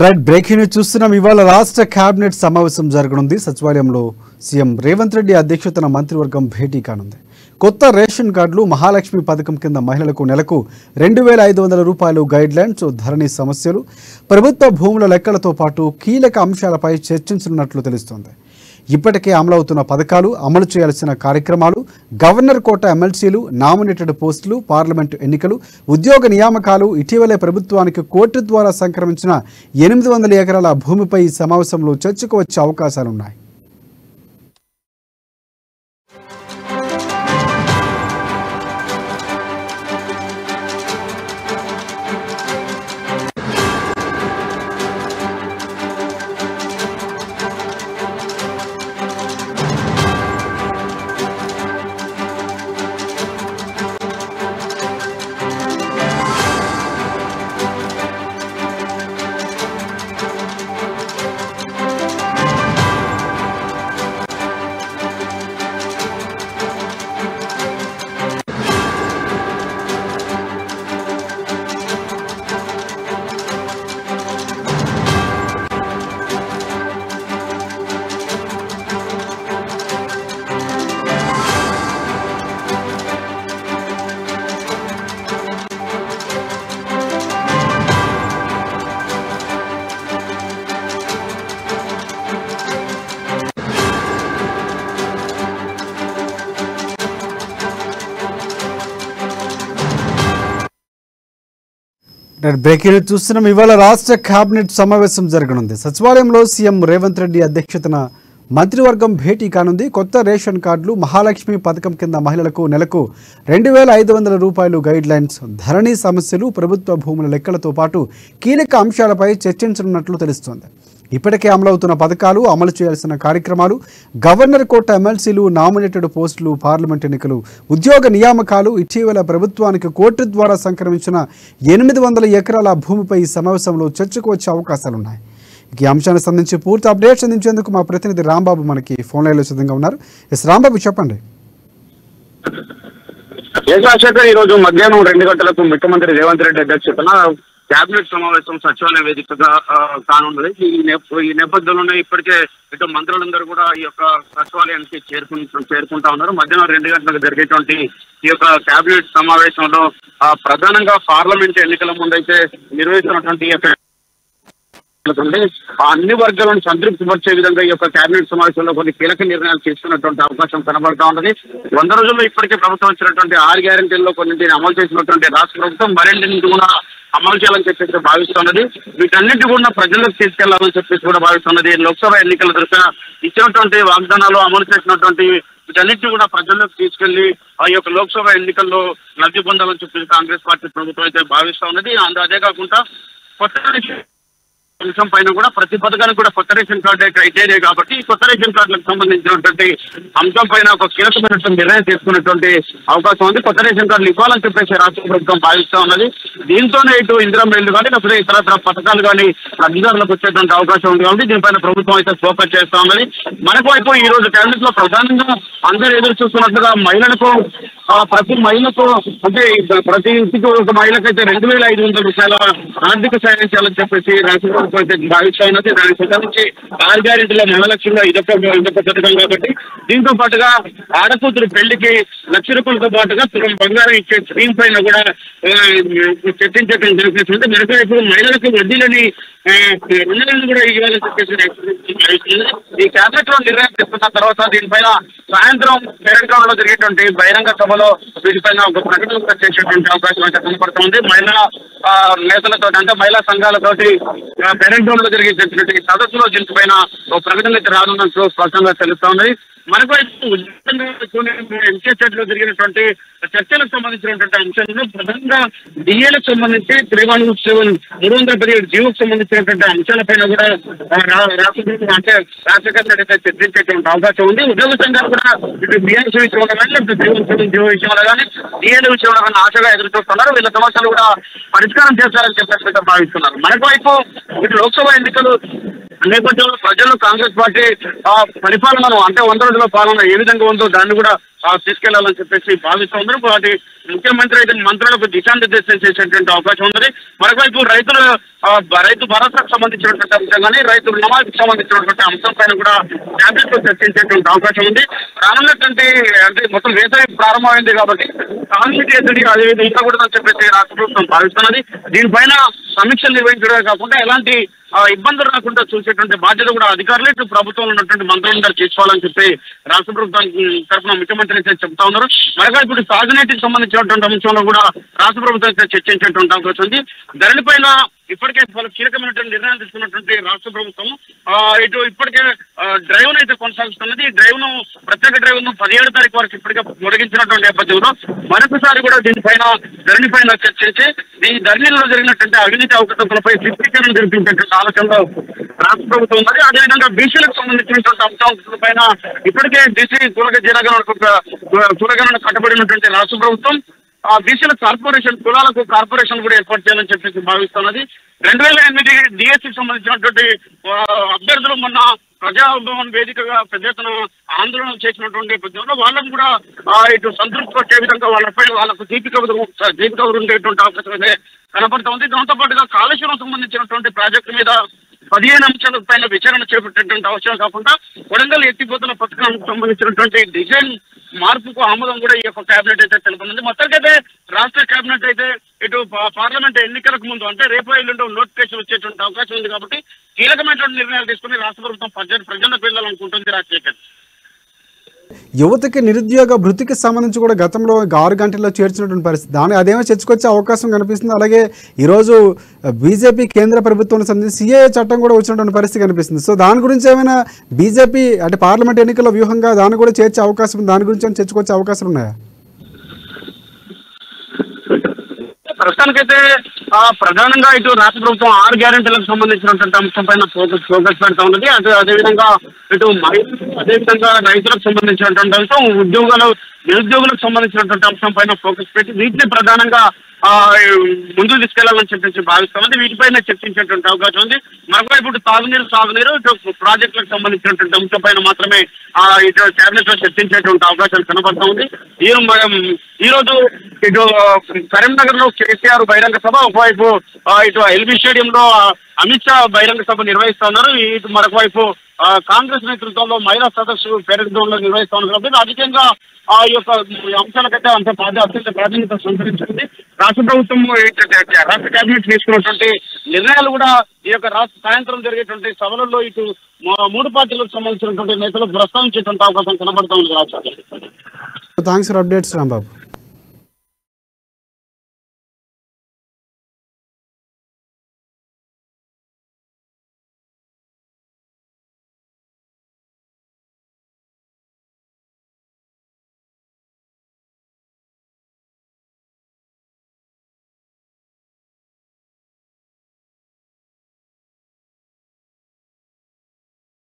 Right breaking news చూస్తున్నాం. ఇవాళ రాష్ట్ర కేబినెట్ సమావేశం జరగనుంది. సచివాలయంలో సీఎం రేవంత్ రెడ్డి అధ్యక్షతన మంత్రివర్గం భేటీ కానుంది. కొత్త రేషన్ కార్డులు, మహాలక్ష్మి పథకం కింద మహిళలకు నెలకు 2500 రూపాయలు గైడ్ లైన్స్, ధరణి సమస్యలు, ప్రభుత్వ భూముల లెక్కలతో పాటు కీలక అంశాలపై చర్చించనున్నట్లు తెలుస్తోంది. ఇప్పటికే అమలవుతున్న పథకాలు, అమలు చేయాల్సిన కార్యక్రమాలు, గవర్నర్ కోట ఎమ్మెల్సీలు, నామినేటెడ్ పోస్టులు, పార్లమెంటు ఎన్నికలు, ఉద్యోగ నియామకాలు, ఇటీవలే ప్రభుత్వానికి కోర్టు ద్వారా సంక్రమించిన 800 ఎకరాల భూమిపై ఈ సమావేశంలో చర్చకు వచ్చే అవకాశాలున్నాయి. బ్రేకింగ్ చూస్తున్నాం. ఇవాళ రాష్ట్ర కేబినెట్ సమావేశం జరగనుంది. సచివాలయంలో సీఎం రేవంత్ రెడ్డి అధ్యక్షతన మంత్రివర్గం భేటీ కానుంది. కొత్త రేషన్ కార్డులు, మహాలక్ష్మి పథకం కింద మహిళలకు నెలకు 2500 రూపాయలు గైడ్ లైన్స్, ధరణి సమస్యలు, ప్రభుత్వ భూముల లెక్కలతో పాటు కీలక అంశాలపై చర్చించనున్నట్లు తెలుస్తోంది. ఇప్పటికే అమలవుతున్న పథకాలు, అమలు చేయాల్సిన కార్యక్రమాలు, గవర్నర్ కోట ఎమ్మెల్సీలు, నామినేటెడ్ పోస్టులు, పార్లమెంట్ ఎన్నికలు, ఉద్యోగ నియామకాలు, ఇటీవల ప్రభుత్వానికి కోర్టు ద్వారా సంక్రమించిన 800 ఎకరాల భూమిపై ఈ సమావేశంలో చర్చకు వచ్చే అవకాశాలున్నాయి. ఈ అంశానికి సంబంధించి పూర్తి అప్డేట్స్ అందించేందుకు మా ప్రతినిధి రాంబాబు మనకి ఫోన్ లైన్లో సిద్ధంగా ఉన్నారు. రాంబాబు, చెప్పండి. ఈ రోజు మధ్యాహ్నం 2 గంటలకు ముఖ్యమంత్రి రేవంత్ రెడ్డి అధ్యక్షతన కేబినెట్ సమావేశం సచివాలయ వేదికగా కానున్నది. ఈ నేపథ్యంలోనే ఇప్పటికే ఇటు మంత్రులందరూ కూడా ఈ యొక్క సచివాలయానికి చేరుకుంటా ఉన్నారు. మధ్యాహ్నం 2 గంటలకు జరిగేటువంటి ఈ యొక్క కేబినెట్ సమావేశంలో ప్రధానంగా పార్లమెంట్ ఎన్నికల ముందైతే నిర్వహిస్తున్నటువంటి అన్ని వర్గాలను సంతృప్తిపరిచే విధంగా ఈ యొక్క కేబినెట్ సమావేశంలో కొన్ని కీలక నిర్ణయాలు తీసుకున్నటువంటి అవకాశం కనబడతా ఉన్నది. 100 రోజుల్లో ఇప్పటికే ప్రభుత్వం వచ్చినటువంటి 6 గ్యారెంటీల్లో కొన్ని అమలు చేసినటువంటి రాష్ట్ర ప్రభుత్వం మరిన్నింటి కూడా అమలు చేయాలని చెప్పేసి భావిస్తున్నది. వీటన్నిటి కూడా ప్రజలకు తీసుకెళ్లాలని చెప్పేసి కూడా భావిస్తున్నది. లోక్సభ ఎన్నికల దృష్ట్యా ఇచ్చినటువంటి వాగ్దానాలు, అమలు చేసినటువంటి వీటన్నిటిని కూడా ప్రజల్లోకి తీసుకెళ్లి ఆ యొక్క లోక్సభ ఎన్నికల్లో లబ్ధి పొందాలని చెప్పేసి కాంగ్రెస్ పార్టీ ప్రభుత్వం అయితే భావిస్తా ఉన్నది. అదే కాకుండా కొత్త అంశం పైన కూడా ప్రతి పథకానికి కూడా కొత్త రేషన్ కార్డు క్రైటీరియా కాబట్టి ఈ కొత్త రేషన్ కార్డులకు సంబంధించినటువంటి అంశం పైన ఒక కీలకమైనటువంటి నిర్ణయం తీసుకున్నటువంటి అవకాశం ఉంది. కొత్త రేషన్ కార్డులు ఇవ్వాలని చెప్పేసి రాష్ట్ర ప్రభుత్వం భావిస్తా ఉన్నది. దీంతోనే ఇటు ఇందిరమ్మ ఇల్లు కానీ లేకపోతే ఇతర పథకాలు కానీ అధికారులకు వచ్చేటువంటి అవకాశం ఉంది కాబట్టి దీనిపైన ప్రభుత్వం అయితే ఫోకస్ చేస్తా ఉన్నది. మనకు వైపు ఈ రోజు కేబినెట్ లో ప్రధానంగా అందరూ ఎదురు చూస్తున్నట్లుగా మహిళలకు ప్రతి మహిళకు అంటే ప్రతి ఇంటికి ఒక మహిళకైతే 2500 రూపాయల ఆర్థిక సాయం చేయాలని చెప్పేసి రాష్ట్ర ప్రభుత్వం అయితే భావిస్తా ఉన్నది. దానికి సంబంధించి 6 గ్యారెంటీల మహాలక్ష్మిలో ఇదొక పథకం కాబట్టి దీంతో పాటుగా ఆడకూతురు పెళ్లికి 1,00,000 రూపాయలతో పాటుగా బంగారం ఇచ్చే స్కీమ్ పైన కూడా చర్చించేటువంటి అవకాశం ఉంది. మరొకవైపు మహిళలకు వడ్డీలని రుణాలను కూడా ఇవ్వాలని చెప్పేసి ఈ కేబినెట్ లో నిర్ణయం తీసుకున్న తర్వాత దీనిపైన సాయంత్రం తెలంగాణలో జరిగేటువంటి బహిరంగ సభలో వీటిపైన ఒక ప్రకటన చేసేటువంటి అవకాశం అయితే కనపడుతుంది. మహిళా నేతలతో అంటే మహిళా సంఘాలతోటి తెలంగాణలో జరిగేటువంటి సదస్సులో దీనిపైన ఒక ప్రకటన అయితే రానున్నట్లు స్పష్టంగా తెలుస్తోంది. మనకు ఎంకేసెట్ లో జరిగినటువంటి చర్చలకు సంబంధించినటువంటి అంశాలను ప్రధానంగా డిఏలకు సంబంధించి 317 జీవోకు సంబంధించినటువంటి అంశాలపైన కూడా అంటే రాష్ట్ర చర్చించేటువంటి అవకాశం ఉంది. ఉద్యోగ సంఘాలు కూడా ఇటు బిఎన్సీ విషయంలో కానీ లేకపోతే జీవో విషయంలో కానీ డిఏల విషయంలో కానీ ఆశగా ఎదురు చూస్తున్నారు. వీళ్ళ సమస్యలు కూడా పరిష్కారం చేస్తారని చెప్పేసి భావిస్తున్నారు. మనకు వైపు ఇటు లోక్సభ ఎన్నికలు నేపథ్యంలో ప్రజలు కాంగ్రెస్ పార్టీ పరిపాలనను అంటే 100 రోజుల పాలన ఏ విధంగా ఉందో దాన్ని కూడా తీసుకెళ్లాలని చెప్పేసి భావిస్తున్నారు. వాటి ముఖ్యమంత్రి అయితే మంత్రులకు దిశానిర్దేశం చేసేటువంటి అవకాశం ఉన్నది. మరోవైపు రైతుల రైతు భరోసాకు సంబంధించినటువంటి అంశం కానీ రైతు రుణమాఫీకి సంబంధించినటువంటి అంశం పైన కూడా క్యాబినెట్ లో చర్చించేటువంటి అవకాశం ఉంది. రానున్నటువంటి అంటే మొత్తం వేసవి ప్రారంభమైంది కాబట్టి తాగునీటి ఎద్దడి అదేవిధంగా ఇంకా కూడా చెప్పేసి రాష్ట్ర ప్రభుత్వం భావిస్తున్నది. దీనిపైన సమీక్షలు నిర్వహించడమే కాకుండా ఎలాంటి ఇబ్బందులు రాకుండా చూసేటువంటి బాధ్యత కూడా అధికారులు ఇటు ప్రభుత్వంలో ఉన్నటువంటి మంత్రులందరూ తీసుకోవాలని చెప్పి రాష్ట్ర ప్రభుత్వం తరఫున ముఖ్యమంత్రి అయితే చెప్తా ఉన్నారు. మరొక ఇప్పుడు సాగునీటికి సంబంధించినటువంటి అంశంలో కూడా రాష్ట్ర ప్రభుత్వం అయితే చర్చించేటువంటి అవకాశం ఉంది. ధరణి పైన ఇప్పటికే పలు కీలకమైనటువంటి నిర్ణయాలు తీసుకున్నటువంటి రాష్ట్ర ప్రభుత్వం ఇటు ఇప్పటికే డ్రైవ్ ను అయితే కొనసాగుతున్నది. ఈ డ్రైవ్ ను ప్రత్యేక డ్రైవ్ ను 17వ తారీఖు వరకు ఇప్పటికే పొడిగించినటువంటి నేపథ్యంలో మరొకసారి కూడా దీనిపైన ధరణి పైన చర్చించి ఈ ధరణిలో జరిగినటువంటి అవినీతి అవకతవకలపై చిత్రీకరణ జరిపించేటువంటి ఆలోచనలో రాష్ట్ర ప్రభుత్వం ఉన్నది. అదేవిధంగా బీసీలకు సంబంధించినటువంటి అంశాల పైన ఇప్పటికే బీసీ కులగణన కట్టబడినటువంటి రాష్ట్ర ప్రభుత్వం బీసీల కులాలకు కార్పొరేషన్ కూడా ఏర్పాటు చేయాలని చెప్పేసి భావిస్తున్నది. 2008 డిఎస్సికి సంబంధించినటువంటి అభ్యర్థులు మొన్న ప్రజాభవన్ వేదికగా పెద్ద ఎత్తున ఆందోళన చేసినటువంటి నేపథ్యంలో వాళ్ళని కూడా ఇటు సంతృప్తి వచ్చే విధంగా వాళ్ళపై వాళ్ళకు తీపి కబురు ఉండేటువంటి అవకాశం అయితే కనపడుతూ ఉంది. దాంతో పాటుగా కాళేశ్వరం సంబంధించినటువంటి ప్రాజెక్టు మీద 15 అంశాల పైన విచారణ చేపట్టేటువంటి అవసరం కాకుండా వరంగల్ ఎత్తిపోతున్న పథకానికి సంబంధించినటువంటి డిజైన్ మార్పుకు ఆమోదం కూడా ఈ యొక్క కేబినెట్ అయితే తెలుపుతుంది. మొత్తానికైతే రాష్ట్ర కేబినెట్ అయితే ఇటు పార్లమెంట్ ఎన్నికలకు ముందు అంటే రేపు ఎల్లుండో నోటిఫికేషన్ వచ్చేటువంటి అవకాశం ఉంది కాబట్టి కీలకమైనటువంటి నిర్ణయాలు తీసుకుని రాష్ట్ర ప్రభుత్వం ప్రజలకు వెళ్ళాలనుకుంటుంది. రాజశేఖర్, యువతకి నిరుద్యోగ భృతికి సంబంధించి కూడా గతంలో 6 గంటల్లో చేర్చినటువంటి పరిస్థితి అదేమో చర్చకొచ్చే అవకాశం కనిపిస్తుంది. అలాగే ఈరోజు బీజేపీ కేంద్ర ప్రభుత్వానికి సంబంధించి సిఏఏ చట్టం కూడా వచ్చినటువంటి పరిస్థితి కనిపిస్తుంది. సో దాని గురించి ఏమైనా బీజేపీ అంటే పార్లమెంట్ ఎన్నికల వ్యూహంగా దాన్ని కూడా చేర్చే అవకాశం ఉంది, దాని గురించి చర్చకొచ్చే అవకాశం ఉన్నాయా? ప్రస్తుతానికైతే ప్రధానంగా ఇటు రాష్ట్ర ప్రభుత్వం 6 గ్యారెంటీలకు సంబంధించినటువంటి అంశం పైన ఫోకస్ పెడతా ఉన్నది. అదేవిధంగా ఇటు అదేవిధంగా రైతులకు సంబంధించినటువంటి అంశం నిరుద్యోగులకు సంబంధించినటువంటి అంశం పైన ఫోకస్ పెట్టి వీటిని ప్రధానంగా ముందుకు తీసుకెళ్లాలని చెప్పేసి భావిస్తామని వీటిపైన చర్చించేటువంటి అవకాశం ఉంది. మరొక ఇప్పుడు సాగునీరు ఇటు ప్రాజెక్టులకు సంబంధించినటువంటి అంశం పైన మాత్రమే ఇటు కేబినెట్ లో చర్చించేటువంటి అవకాశాలు కనబడతా ఉంది. ఈ రోజు ఇటు కరీంనగర్ లో కేసీఆర్ బహిరంగ సభ, ఒకవైపు ఇటు ఎల్బీ స్టేడియంలో అమిత్ షా బహిరంగ సభ నిర్వహిస్తా ఉన్నారు. ఇటు మరొక వైపు కాంగ్రెస్ నేతృత్వంలో మహిళా సదస్సు పెరగడంలో నిర్వహిస్తా ఉన్నారు కాబట్టి రాజకీయంగా ఈ యొక్క అంశాలకైతే అత్యంత ప్రాధాన్యత సంతరించుకుంది. రాష్ట్ర ప్రభుత్వం రాష్ట్ర కేబినెట్ తీసుకున్నటువంటి నిర్ణయాలు కూడా ఈ యొక్క రాష్ట్ర సాయంత్రం జరిగేటువంటి సభలలో ఇటు 3 పార్టీలకు సంబంధించినటువంటి నేతలు ప్రస్తావించేటువంటి అవకాశం కనబడతా ఉంది. Thanks for updates Rambabu.